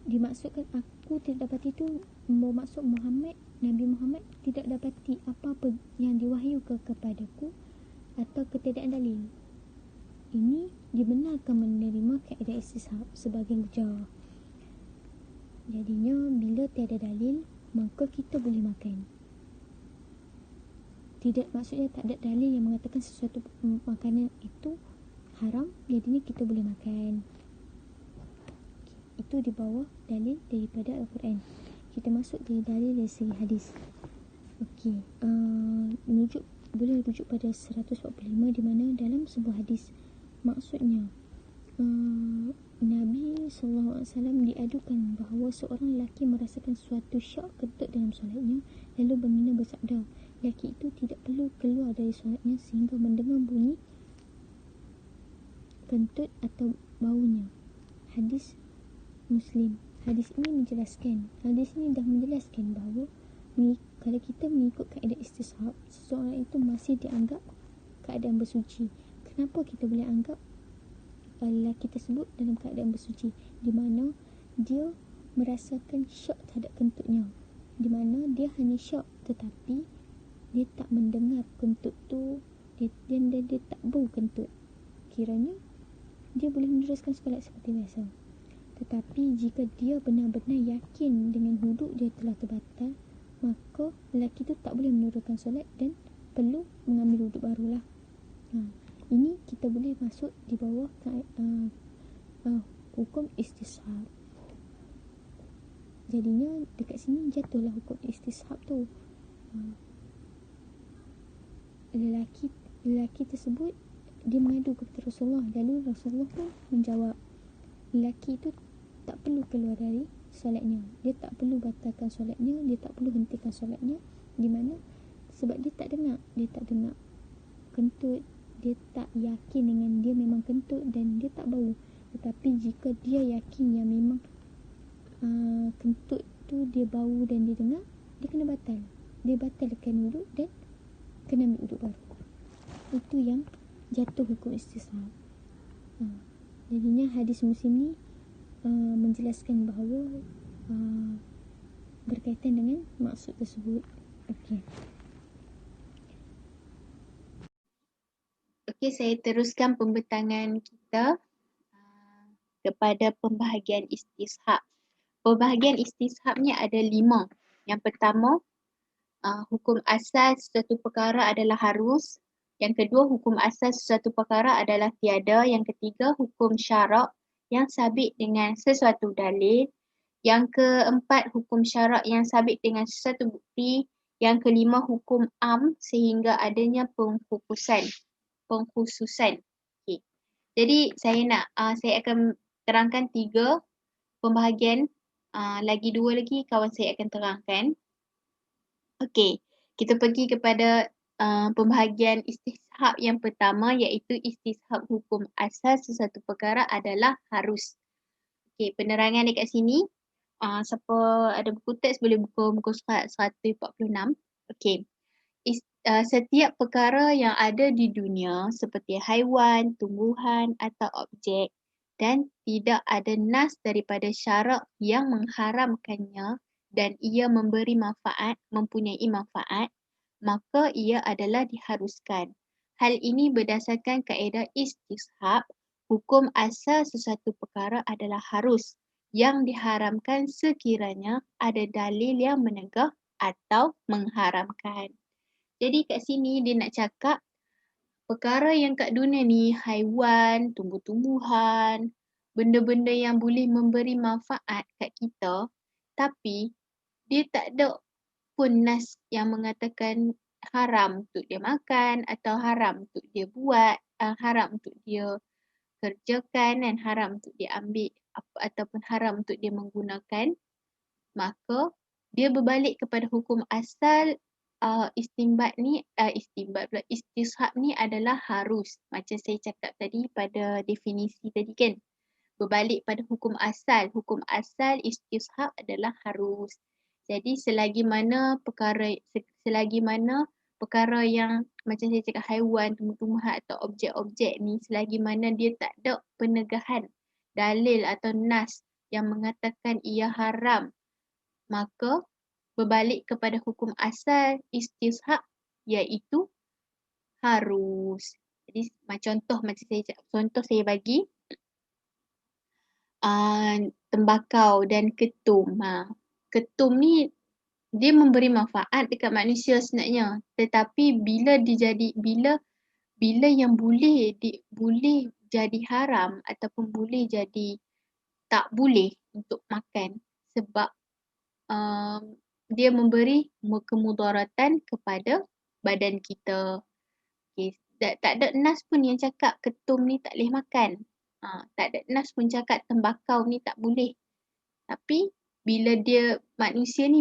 dimaksudkan aku tidak dapati itu bermaksud Nabi Muhammad tidak dapati apa-apa yang diwahyukan kepadaku atau ketiadaan dalil. Ini dibenarkan menerima kaedah istishab sebagai hujah. Jadinya bila tiada dalil, maka kita boleh makan. Tidak, maksudnya tak ada dalil yang mengatakan sesuatu makanan itu haram, jadinya kita boleh makan. Itu di bawah dalil daripada Al-Quran. Kita masuk dari dalil dari segi hadis. Okey, boleh rujuk pada 145 di mana dalam sebuah hadis maksudnya Nabi SAW diadukan bahawa seorang lelaki merasakan suatu syak kentut dalam solatnya, lalu baginda bersabda, lelaki itu tidak perlu keluar dari solatnya sehingga mendengar bunyi kentut atau baunya. Hadis Muslim. Hadis ini dah menjelaskan bahawa kalau kita mengikut kaedah istishab, seseorang itu masih dianggap keadaan bersuci. Kenapa kita boleh anggap lelaki tersebut dalam keadaan bersuci? Di mana dia merasakan syok terhadap kentutnya, di mana dia hanya syok tetapi dia tak mendengar kentut tu, dia tak bau kentut. Kiranya dia boleh meneruskan solat seperti biasa. Tetapi jika dia benar-benar yakin dengan wuduk dia telah terbatal, maka lelaki itu tak boleh meneruskan solat dan perlu mengambil wuduk barulah. Ini kita boleh masuk di bawah hukum istishab. Jadinya dekat sini jatuhlah hukum istishab tu. Lelaki tersebut dia mengadu kepada Rasulullah, lalu Rasulullah pun menjawab, lelaki itu tak perlu keluar dari solatnya, dia tak perlu batalkan solatnya, dia tak perlu hentikan solatnya. Di mana? Sebab dia tak dengar kentut, dia tak yakin dengan dia memang kentut dan dia tak bau. Tetapi jika dia yakin yang memang kentut tu dia bau dan dia dengar, dia kena batalkan wuduk dan kena ambil wuduk baru. Itu yang jatuh hukum istishab. Jadinya hadis Muslim ni menjelaskan bahawa berkaitan dengan maksud tersebut. Okey, saya teruskan pembentangan kita kepada pembahagian istishab. Pembahagian istishab ni ada 5. Yang pertama, hukum asal sesuatu perkara adalah harus. Yang kedua, hukum asal sesuatu perkara adalah tiada. Yang ketiga, hukum syarak yang sabit dengan sesuatu dalil. Yang keempat, hukum syarak yang sabit dengan sesuatu bukti. Yang kelima, hukum am sehingga adanya pengkhususan. Okay. Jadi saya akan terangkan 3 pembahagian. Lagi 2 lagi kawan saya akan terangkan. Okey, kita pergi kepada pembahagian istishab yang pertama, iaitu istishab hukum asal sesuatu perkara adalah harus. Okey, penerangan dekat sini. Siapa ada buku teks boleh buka muka surat 146. Okey. Setiap perkara yang ada di dunia seperti haiwan, tumbuhan atau objek dan tidak ada nas daripada syarak yang mengharamkannya dan ia mempunyai manfaat, maka ia adalah diharuskan. Hal ini berdasarkan kaedah istishab, hukum asal sesuatu perkara adalah harus, yang diharamkan sekiranya ada dalil yang menegah atau mengharamkan. Jadi kat sini dia nak cakap perkara yang kat dunia ni, haiwan, tumbuh-tumbuhan, benda-benda yang boleh memberi manfaat kat kita, tapi dia tak ada pun nas yang mengatakan haram untuk dia makan atau haram untuk dia buat, haram untuk dia kerjakan dan haram untuk dia ambil ataupun haram untuk dia menggunakan, maka dia berbalik kepada hukum asal. Istishab ni adalah harus. Macam saya cakap tadi pada definisi tadi kan. Berbalik pada hukum asal. Hukum asal istishab adalah harus. Jadi selagi mana perkara yang macam saya cakap haiwan, tumbuh-tumbuhan atau objek-objek ni, selagi mana dia tak ada penegahan dalil atau nas yang mengatakan ia haram, maka berbalik kepada hukum asal istishab iaitu harus. Jadi contoh saya bagi tembakau dan ketum. Ketum ni dia memberi manfaat dekat manusia sebenarnya, tetapi bila yang boleh jadi haram ataupun boleh jadi tak boleh untuk makan sebab dia memberi kemudaratan kepada badan kita. Okay. Tak ada nas pun yang cakap ketum ni tak boleh makan. Tak ada nas pun cakap tembakau ni tak boleh. Tapi bila manusia ni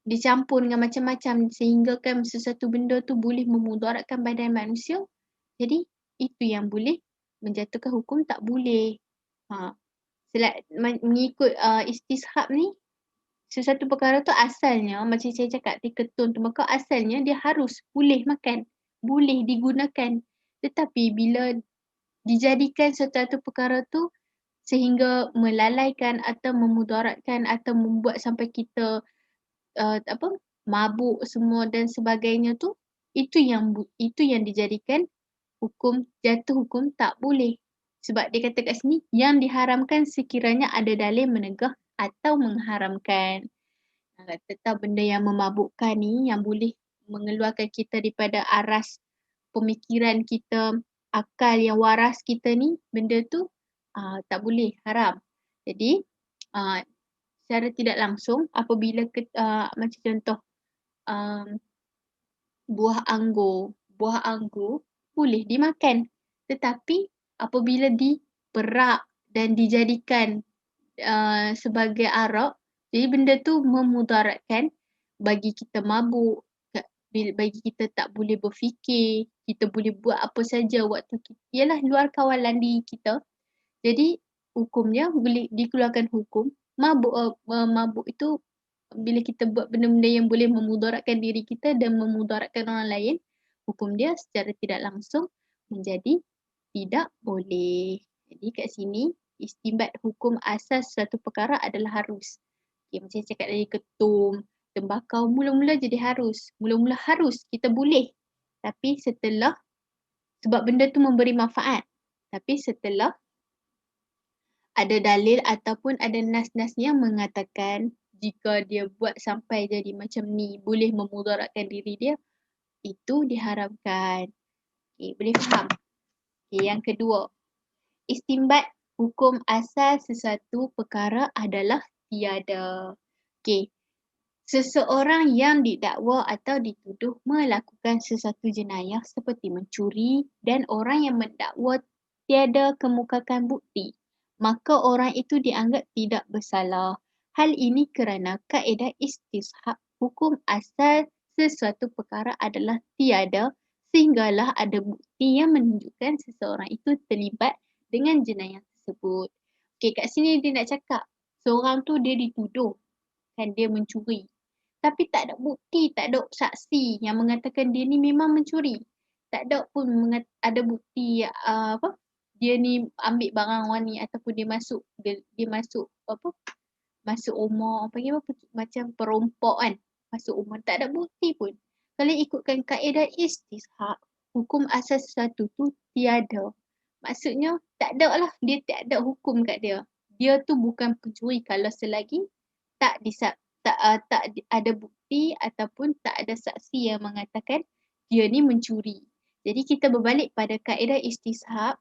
dicampur dengan macam-macam sehingga kan sesuatu benda tu boleh memudaratkan badan manusia, jadi itu yang boleh menjatuhkan hukum tak boleh. Mengikut istishab ni, sesuatu perkara tu asalnya macam saya cakap ketun tembakau, asalnya dia harus boleh makan, boleh digunakan. Tetapi bila dijadikan sesuatu perkara tu sehingga melalaikan atau memudaratkan atau membuat sampai kita mabuk semua dan sebagainya tu, itu yang dijadikan jatuh hukum tak boleh. Sebab dia kata kat sini yang diharamkan sekiranya ada dalil menegah atau mengharamkan. Kata benda yang memabukkan ni yang boleh mengeluarkan kita daripada aras pemikiran kita, akal yang waras kita ni, benda tu tak boleh, haram. Jadi secara tidak langsung apabila macam contoh buah anggur boleh dimakan, tetapi apabila diperak dan dijadikan sebagai arak, jadi benda tu memudaratkan, bagi kita mabuk, bagi kita tak boleh berfikir, kita boleh buat apa saja waktu kita, ialah luar kawalan diri kita. Jadi hukumnya boleh dikeluarkan hukum mabuk itu bila kita buat benda-benda yang boleh memudaratkan diri kita dan memudaratkan orang lain, hukum dia secara tidak langsung menjadi tidak boleh. Jadi kat sini istinbat hukum asas suatu perkara adalah harus. Okay, macam saya cakap tadi, ketum, tembakau mula-mula jadi harus. Mula-mula harus, kita boleh. Tapi setelah, sebab benda tu memberi manfaat. Tapi setelah ada dalil ataupun ada nas-nas yang mengatakan jika dia buat sampai jadi macam ni boleh memudaratkan diri dia, itu diharamkan. Okay, boleh faham? Okay, yang kedua, istinbat hukum asal sesuatu perkara adalah tiada. Okay, seseorang yang didakwa atau dituduh melakukan sesuatu jenayah seperti mencuri dan orang yang mendakwa tiada kemukakan bukti, maka orang itu dianggap tidak bersalah. Hal ini kerana kaedah istishab hukum asal sesuatu perkara adalah tiada sehinggalah ada bukti yang menunjukkan seseorang itu terlibat dengan jenayah tersebut. Okay, kat sini dia nak cakap seorang tu dia dituduh kan dia mencuri. Tapi tak ada bukti, tak ada saksi yang mengatakan dia ni memang mencuri. Tak ada pun ada bukti dia ni ambil barang orang ni ataupun dia masuk masuk rumah macam perompak kan, masuk rumah, tak ada bukti pun. Kalau ikutkan kaedah istishab, hukum asas sesuatu tu tiada. Maksudnya tak ada lah, dia tak ada hukum kat dia. Dia tu bukan pencuri kalau selagi tak ada bukti ataupun tak ada saksi yang mengatakan dia ni mencuri. Jadi kita berbalik pada kaedah istishab,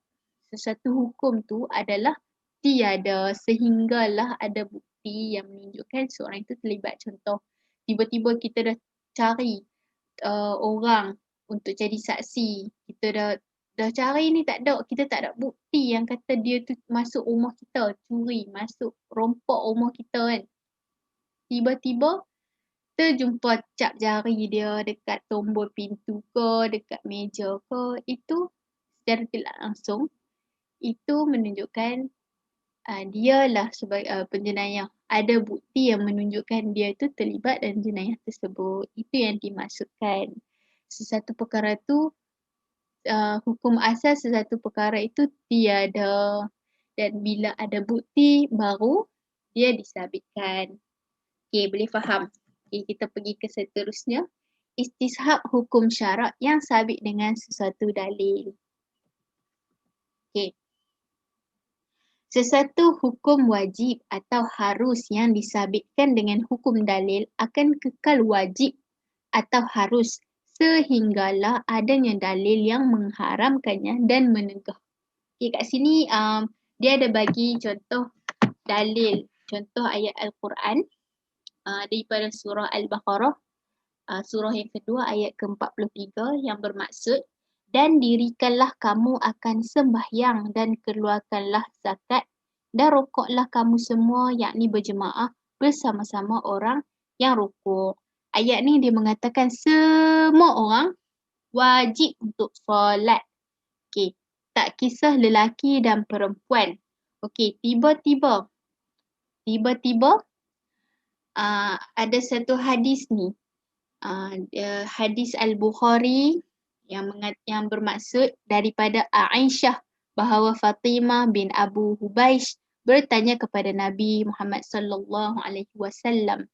sesuatu hukum tu adalah tiada sehinggalah ada bukti yang menunjukkan seorang itu terlibat. Contoh, tiba-tiba kita dah cari orang untuk jadi saksi. Kita dah cari ni tak ada, kita tak ada bukti yang kata dia tu masuk rumah kita, curi, masuk rompak rumah kita kan. Tiba-tiba terjumpa cap jari dia dekat tombol pintu ke, dekat meja ke, itu secara tidak langsung itu menunjukkan dialah sebagai penjenayah. Ada bukti yang menunjukkan dia itu terlibat dalam jenayah tersebut. Itu yang dimaksudkan. Sesuatu perkara tu hukum asas sesuatu perkara itu tiada, dan bila ada bukti baru dia disabitkan. Okay, boleh faham? Okay, kita pergi ke seterusnya. Istishab hukum syarak yang sabit dengan sesuatu dalil. Okay. Sesuatu hukum wajib atau harus yang disabitkan dengan hukum dalil akan kekal wajib atau harus sehinggalah adanya dalil yang mengharamkannya dan menegah. Okay, kat sini dia ada bagi contoh dalil, contoh ayat Al-Quran daripada surah Al-Baqarah, surah yang kedua ayat ke-43 yang bermaksud, dan dirikanlah kamu akan sembahyang dan keluarkanlah zakat dan rukuklah kamu semua, yakni berjemaah bersama-sama orang yang rukuk. Ayat ni dia mengatakan semua orang wajib untuk solat. Okay. tak kisah lelaki dan perempuan. Okey, tiba-tiba ada satu hadis ni. Hadis Al-Bukhari yang bermaksud daripada Aisyah bahawa Fatimah bin Abu Hubaish bertanya kepada Nabi Muhammad sallallahu alaihi wasallam,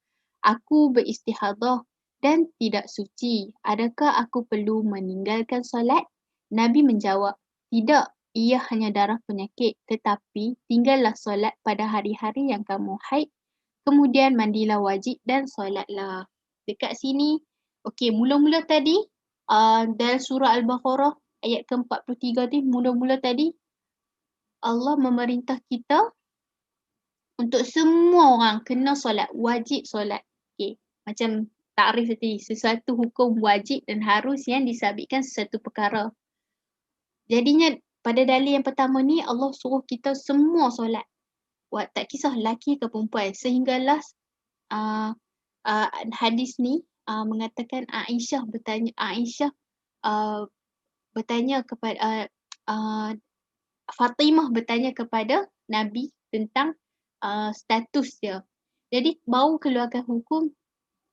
"Aku beristihadah dan tidak suci. Adakah aku perlu meninggalkan solat?" Nabi menjawab, "Tidak, ia hanya darah penyakit, tetapi tinggallah solat pada hari-hari yang kamu haid. Kemudian mandilah wajib dan solatlah." Dekat sini, okey, mula-mula tadi dalam surah Al-Baqarah ayat ke-43 tu, mula-mula tadi Allah memerintah kita untuk semua orang kena solat, wajib solat. Okey, macam takrif tadi, sesuatu hukum wajib dan harus yang disabitkan sesuatu perkara. Jadinya pada dalil yang pertama ni Allah suruh kita semua solat. Tak kisah lelaki ke perempuan, sehinggalah hadis ni mengatakan Aisyah bertanya kepada Fatimah bertanya kepada Nabi tentang status dia. Jadi baru keluarkan hukum,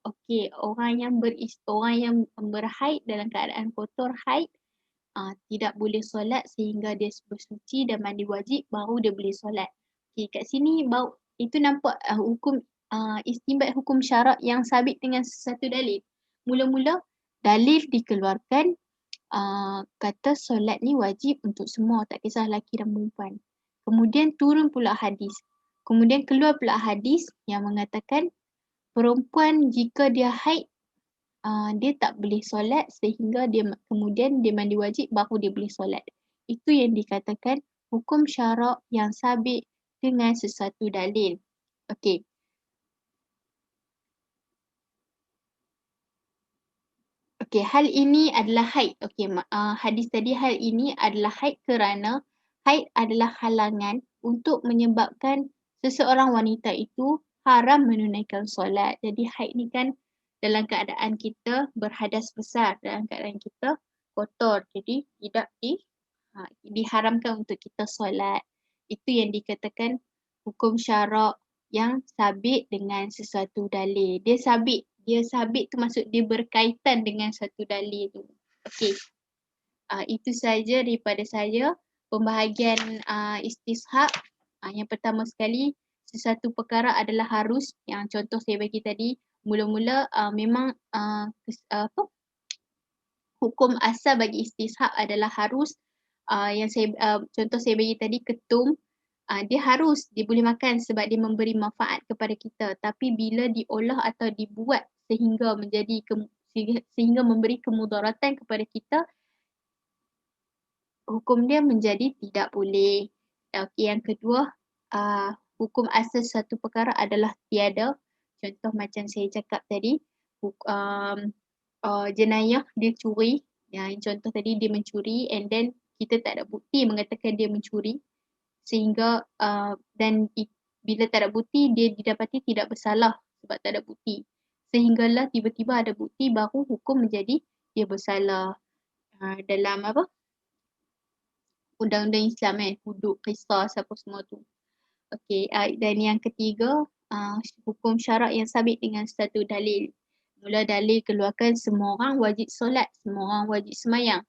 okey, orang yang berhaid dalam keadaan kotor haid tidak boleh solat sehingga dia bersuci dan mandi wajib, baru dia boleh solat. Okey, kat sini baru itu nampak hukum istinbat hukum syarak yang sabit dengan satu dalil. Mula-mula dalil dikeluarkan kata solat ni wajib untuk semua, tak kisah lelaki dan perempuan. Kemudian turun pula hadis. Kemudian keluar pula hadis yang mengatakan perempuan jika dia haid dia tak boleh solat sehingga kemudian dia mandi wajib baru dia boleh solat. Itu yang dikatakan hukum syarak yang sabit dengan sesuatu dalil. Okey. Okey, hal ini adalah haid. Okey, hadis tadi hal ini adalah haid kerana haid adalah halangan untuk menyebabkan seseorang wanita itu haram menunaikan solat. Jadi haid ni kan dalam keadaan kita berhadas besar, dalam keadaan kita kotor. Jadi tidak diharamkan untuk kita solat. Itu yang dikatakan hukum syarak yang sabit dengan sesuatu dalil. Dia sabit tu maksud dia berkaitan dengan satu dalil tu. Okey. Itu saja daripada saya pembahagian istishab. Yang pertama sekali, sesuatu perkara adalah harus, yang contoh saya bagi tadi, mula-mula memang hukum asal bagi istishab adalah harus. Contoh saya bagi tadi ketum, dia boleh makan sebab dia memberi manfaat kepada kita, tapi bila diolah atau dibuat sehingga memberi kemudaratan kepada kita, hukum dia menjadi tidak boleh. Okey, yang kedua, hukum asal satu perkara adalah tiada. Contoh macam saya cakap tadi, jenayah dia curi, yang contoh tadi dia mencuri and then kita tak ada bukti mengatakan dia mencuri, sehingga bila tak ada bukti dia didapati tidak bersalah sebab tak ada bukti, sehinggalah tiba-tiba ada bukti baru hukum menjadi dia bersalah. Dalam undang-undang Islam hudud, qisas apa semua tu. Okey, dan yang ketiga, hukum syarak yang sabit dengan satu dalil. Mula dalil keluarkan semua orang wajib solat, semua orang wajib semayang,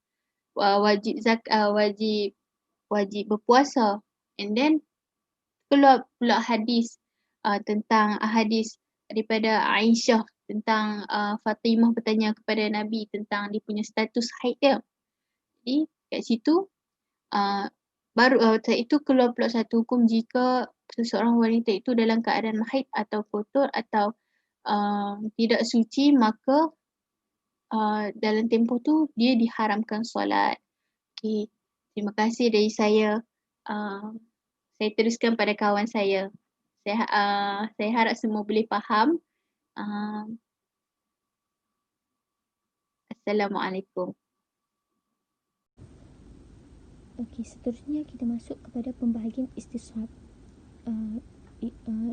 wajib zakat, wajib berpuasa. And then keluar pula hadis tentang hadis daripada Aisyah tentang Fatimah bertanya kepada Nabi tentang dia punya status haid dia. Jadi kat situ baru itu keluar pula satu hukum jika seseorang wanita itu dalam keadaan haid atau kotor atau tidak suci, maka dalam tempoh tu dia diharamkan solat. Okay. Terima kasih dari saya. Saya teruskan pada kawan saya. Saya harap semua boleh faham. Assalamualaikum. Okey, seterusnya kita masuk kepada pembahagian istishab.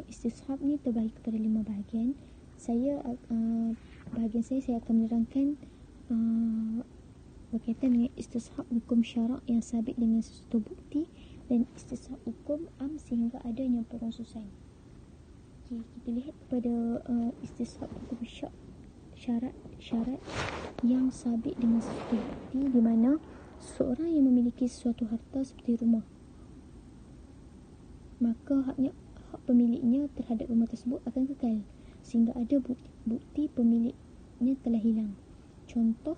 Istishab ni terbahagi kepada 5 bahagian. Bahagian saya akan menerangkan berkaitan dengan istishab hukum syarak yang sabit dengan sesuatu bukti dan istishab hukum am sehingga adanya perkhususan. Okay, kita lihat kepada istishab hukum syarat yang sabit dengan sesuatu bukti, di mana seorang yang memiliki sesuatu harta seperti rumah, maka hak pemiliknya terhadap rumah tersebut akan kekal sehingga ada bukti pemiliknya telah hilang. Contoh,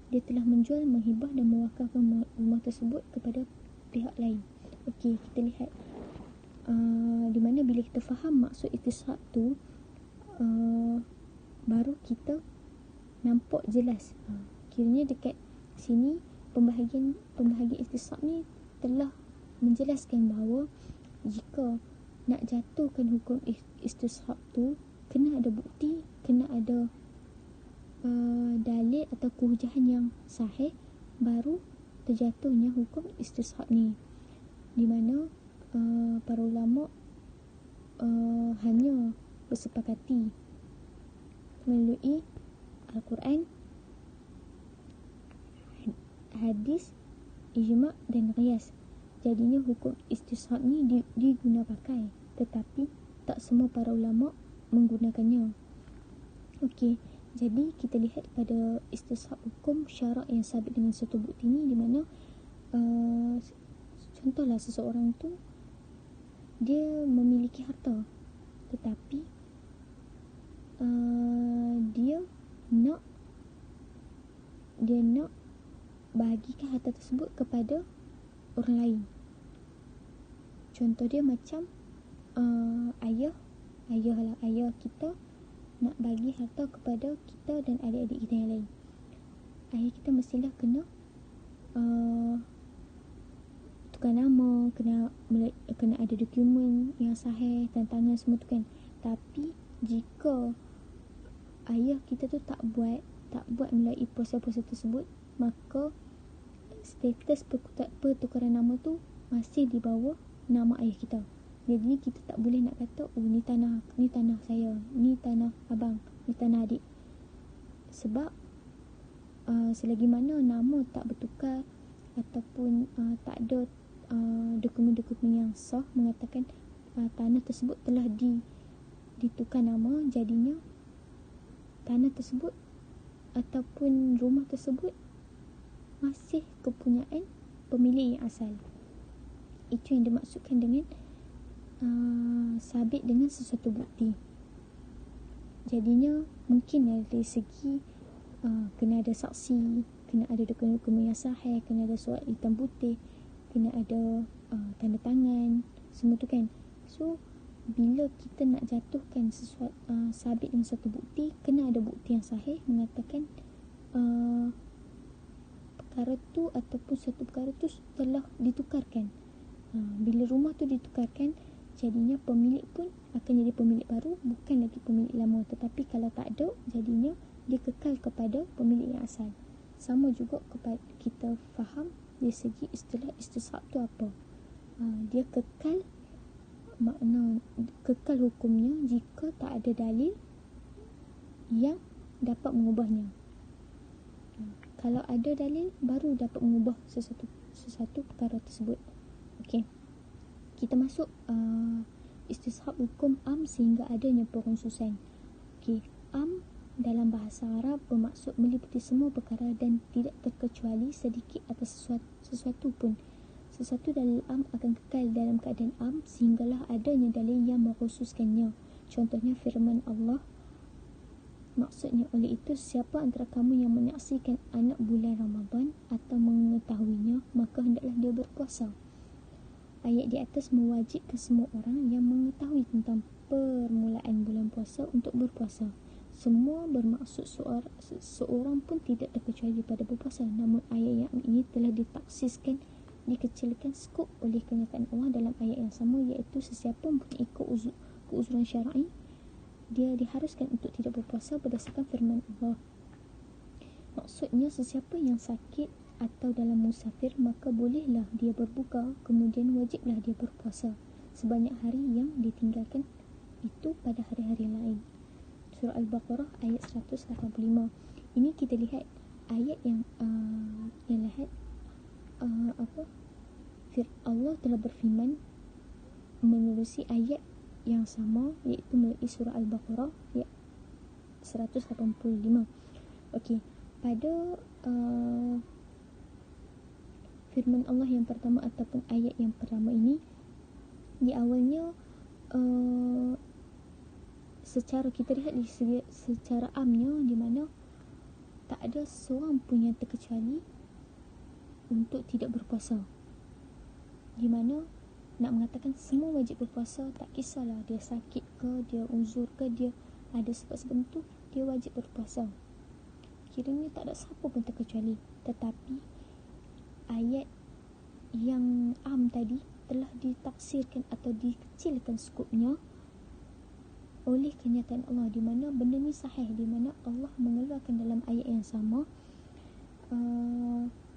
dia telah menjual, menghibah dan mewakalkan rumah tersebut kepada pihak lain. Okey, kita lihat di mana bila kita faham maksud istishab tu, baru kita nampak jelas. Kiranya dekat sini pembahagian istishab ni telah menjelaskan bahawa jika nak jatuhkan hukum istishab tu, kena ada bukti, kena ada dalil atau kehujahan yang sahih, baru terjatuhnya hukum istishab ni. Di mana para ulama hanya bersepakati melalui Al-Quran, hadis, ijma' dan qiyas. Jadinya hukum istishab ni diguna pakai, tetapi tak semua para ulama menggunakannya. Okey, jadi kita lihat pada istishab hukum syarak yang sabit dengan satu bukti ni, di mana contohlah seseorang tu dia memiliki harta, tetapi dia nak bahagikan harta tersebut kepada orang lain. Contoh dia macam ayah kita nak bagi harta kepada kita dan adik-adik kita yang lain. Ayah kita mestilah kena tukar nama, kena ada dokumen yang sahih, tanda tangan semua tu kan. Tapi jika ayah kita tu tak buat melalui proses tersebut, maka status pertukaran nama tu masih di bawah nama ayah kita. Jadi kita tak boleh nak kata, oh ni tanah saya, ni tanah abang, ni tanah adik. Sebab selagi mana nama tak bertukar ataupun tak ada dokumen-dokumen yang sah mengatakan tanah tersebut telah ditukar nama, jadinya tanah tersebut ataupun rumah tersebut masih kepunyaan pemilik yang asal. Itu yang dimaksudkan dengan sabit dengan sesuatu bukti. Jadinya mungkin dari segi kena ada saksi, kena ada dokumen yang sahih, kena ada surat hitam putih, kena ada tanda tangan, semua tu kan. So bila kita nak jatuhkan sesuatu sabit dengan satu bukti, kena ada bukti yang sahih mengatakan perkara tu ataupun satu perkara tu telah ditukarkan. Bila rumah tu ditukarkan, jadinya pemilik pun akan jadi pemilik baru, bukan lagi pemilik lama. Tetapi kalau tak ada, jadinya dia kekal kepada pemilik yang asal. Sama juga kepada kita faham dari segi istilah istishab tu apa. Dia kekal, makna kekal hukumnya jika tak ada dalil yang dapat mengubahnya. Kalau ada dalil, baru dapat mengubah sesuatu perkara tersebut. Okey, kita masuk istishab hukum am sehingga adanya perkhususan. Okey, am dalam bahasa Arab bermaksud meliputi semua perkara dan tidak terkecuali sedikit atau sesuatu pun. Sesuatu dalil am akan kekal dalam keadaan am sehinggalah adanya dalil yang mengkhususkannya. Contohnya firman Allah, maksudnya oleh itu siapa antara kamu yang menyaksikan anak bulan Ramadan atau mengetahuinya, maka hendaklah dia berpuasa. Ayat di atas mewajibkan semua orang yang mengetahui tentang permulaan bulan puasa untuk berpuasa. Semua bermaksud seorang pun tidak terkecuali pada berpuasa. Namun ayat yang ini telah dikecilkan skop oleh kenyataan Allah dalam ayat yang sama, iaitu sesiapa mempunyai keuzuran syar'i, dia diharuskan untuk tidak berpuasa berdasarkan firman Allah. Maksudnya sesiapa yang sakit atau dalam musafir, maka bolehlah dia berbuka, kemudian wajiblah dia berpuasa sebanyak hari yang ditinggalkan itu pada hari-hari lain. Surah Al-Baqarah ayat 185. Ini kita lihat ayat yang lihat Allah telah berfirman menerusi ayat yang sama, iaitu melalui surah Al-Baqarah ayat 185. Okey, pada firman Allah yang pertama ataupun ayat yang pertama ini, di awalnya secara kita lihat secara amnya, di mana tak ada seorang pun yang terkecuali untuk tidak berpuasa, di mana nak mengatakan semua wajib berpuasa, tak kisahlah dia sakit ke, dia uzur ke, dia ada sebab-sebab itu, dia wajib berpuasa. Kiranya tak ada siapa pun terkecuali. Tetapi ayat yang am tadi telah ditaksirkan atau dikecilkan skupnya oleh kenyataan Allah, di mana benda ni sahih, di mana Allah mengeluarkan dalam ayat yang sama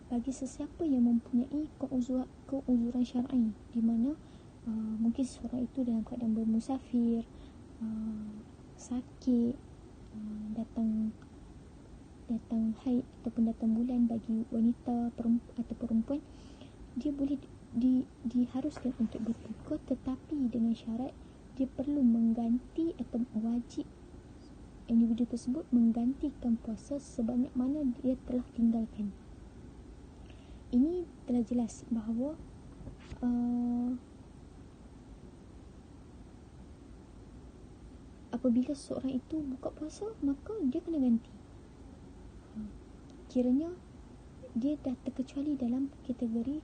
bagi sesiapa yang mempunyai keuzuran syar'i, di mana mungkin seseorang itu dalam keadaan bermusafir, sakit, datang haid ataupun datang bulan bagi wanita atau perempuan, dia boleh diharuskan untuk berbuka, tetapi dengan syarat dia perlu mengganti atau wajib individu tersebut menggantikan puasa sebanyak mana dia telah tinggalkan. Ini telah jelas bahawa apabila seorang itu buka puasa, maka dia kena ganti. Kiranya dia dah terkecuali dalam kategori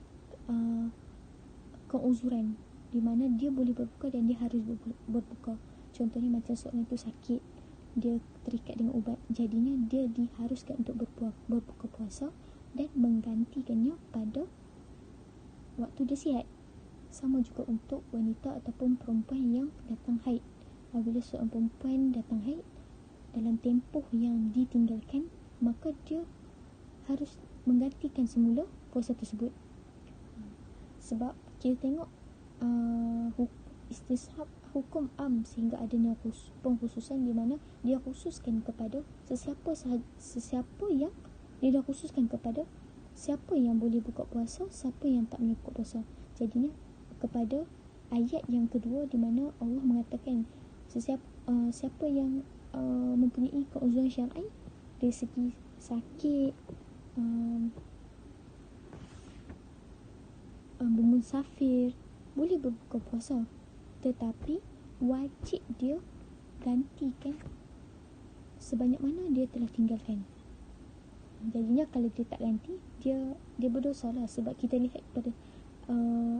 keuzuran, di mana dia boleh berbuka dan dia harus berbuka. Contohnya macam seorang itu sakit, dia terikat dengan ubat, jadinya dia diharuskan untuk berbuka puasa dan menggantikannya pada waktu dia sihat. Sama juga untuk wanita ataupun perempuan yang datang haid. Apabila seorang perempuan datang haid dalam tempoh yang ditinggalkan, maka dia harus menggantikan semula puasa tersebut. Sebab kita tengok istishab hukum am, sehingga adanya pengkhususan, di mana dia khususkan kepada sesiapa yang dia dah khususkan kepada siapa yang boleh buka puasa, siapa yang tak boleh buka puasa. Jadinya kepada ayat yang kedua, di mana Allah mengatakan siapa yang mempunyai keuzuran syar'i dari segi sakit, bermusafir, boleh berbuka puasa, tetapi wajib dia gantikan sebanyak mana dia telah tinggalkan. Jadinya kalau dia tak ganti, dia berdosa lah. Sebab kita lihat pada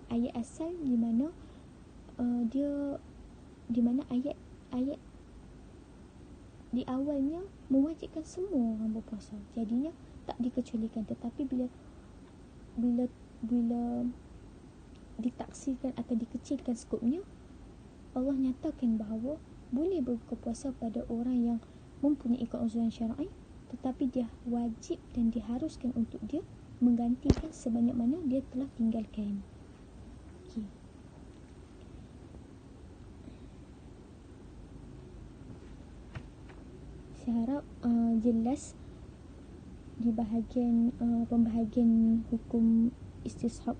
ayat asal, di mana ayat di awalnya mewajibkan semua orang berpuasa, jadinya tak dikecualikan. Tetapi bila ditaksirkan atau dikecilkan skopnya, Allah nyatakan bahawa boleh berbuka puasa pada orang yang mempunyai keuzuran syar'i, tetapi dia wajib dan diharuskan untuk dia menggantikan sebanyak mana dia telah tinggalkan. Okay. Saya harap jelas di bahagian pembahagian hukum istishab.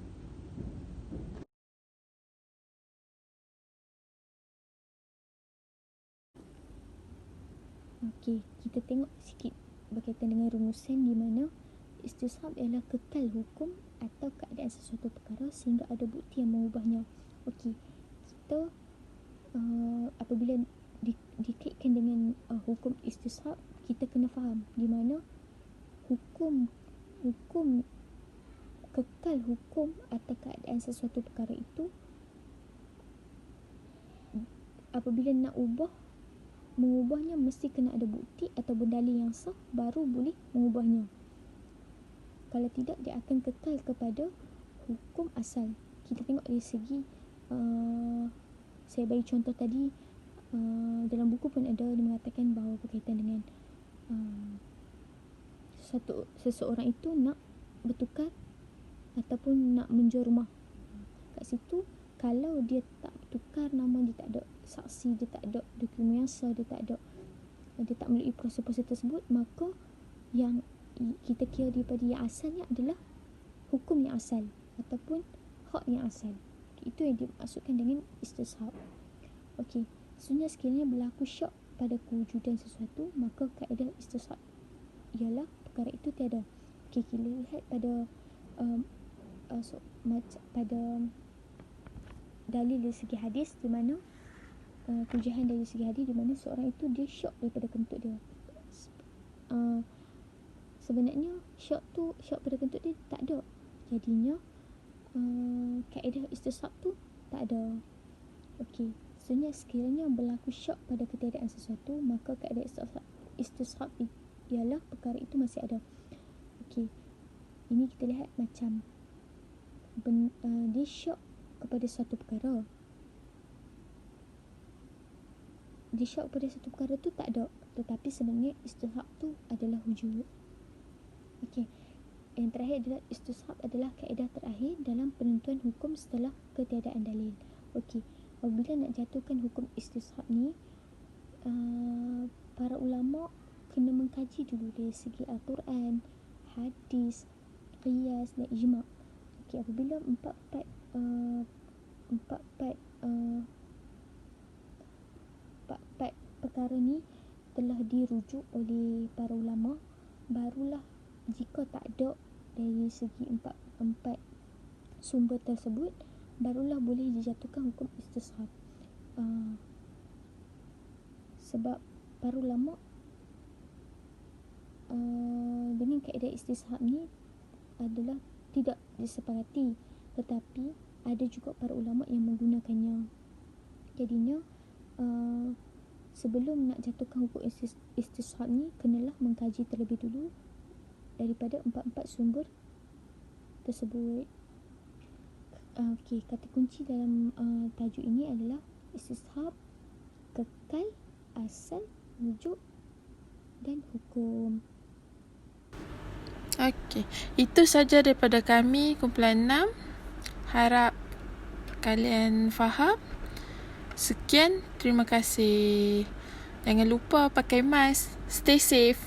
Okey, kita tengok sikit berkaitan dengan rumusan, di mana istishab ialah kekal hukum atau keadaan sesuatu perkara sehingga ada bukti yang mengubahnya. Okey, kita apabila dikaitkan dengan hukum istishab, kita kena faham di mana hukum kekal hukum atau keadaan sesuatu perkara itu, apabila nak mengubahnya mesti kena ada bukti atau berdalil yang sah, baru boleh mengubahnya. Kalau tidak, dia akan kekal kepada hukum asal. Kita tengok dari segi saya bagi contoh tadi, dalam buku pun ada mengatakan bahawa berkaitan dengan seseorang itu nak bertukar ataupun nak menjual rumah. Kat situ, kalau dia tak bertukar nama, dia tak ada saksi, dia tak ada dokumen yang sah, dia tak melalui proses-proses tersebut, maka yang kita kira daripada yang asalnya adalah hukum yang asal ataupun hak yang asal. Itu yang dimaksudkan dengan istishab. Okey, sebenarnya sekiranya berlaku syak pada kewujudan sesuatu, maka kaedah istishab ialah perkara itu tiada. Okey, kita lihat pada pada dalil dari segi hadis di mana tujuan dari segi hadis di mana seorang itu dia syok daripada kentut dia. Sebenarnya syok pada kentut dia tak ada. Jadinya kaedah istishab tu tak ada. Okey, sebenarnya sekiranya berlaku syok pada ketiadaan sesuatu, maka kaedah istishab ialah perkara itu masih ada. Okey, ini kita lihat macam dia syok kepada satu perkara. Dia syok pada satu perkara tu tak ada, tetapi sebenarnya istishab tu adalah wujud. Okey, yang terakhir adalah istishab adalah kaedah terakhir dalam penentuan hukum setelah ketiadaan dalil. Okey, apabila nak jatuhkan hukum istishab ni, para ulama kena mengkaji dulu dari segi Al-Quran, hadis, qiyas dan ijma'. Okey, apabila empat perkara ni telah dirujuk oleh para ulama, barulah jika tak ada dari segi empat sumber tersebut, barulah boleh dijatuhkan hukum istishab. Sebab para ulama dengan kaedah istishab ni adalah tidak disepakati, tetapi ada juga para ulama yang menggunakannya. Jadinya sebelum nak jatuhkan hukum istishab ni, kenalah mengkaji terlebih dulu daripada empat sumber tersebut. Okey, kata kunci dalam tajuk ini adalah istishab, kekal, asal, wujud dan hukum. Okey, itu saja daripada kami kumpulan 6. Harap kalian faham. Sekian, terima kasih. Jangan lupa pakai mask. Stay safe.